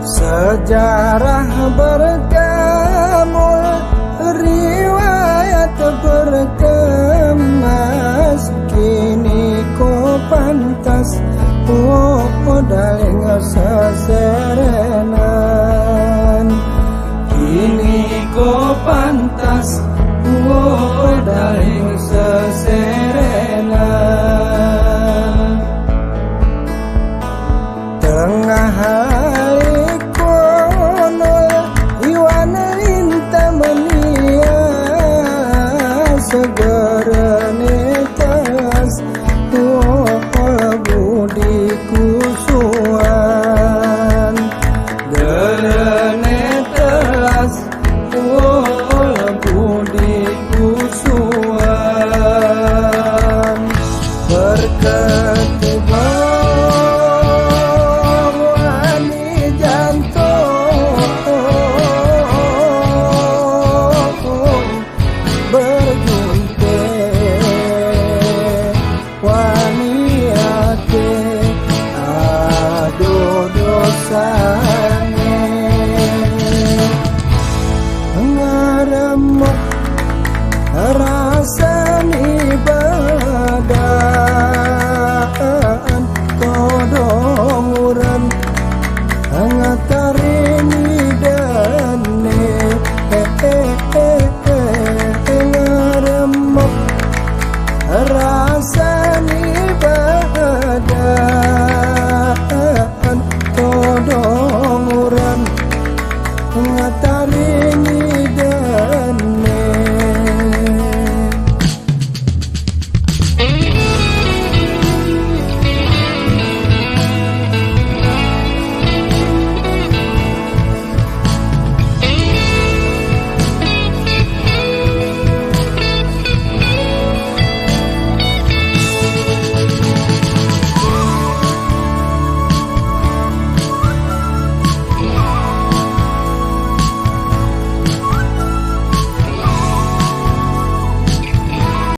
Sejarah berkamul, riwayat berkemas, kini ko pantas daling seserenan. Kini ko pantas daling seserenan. Tengah hari kono iwan lintang menia, segerene telas budi kusuan. Gerene telas budi kusuan. Berketiga dosa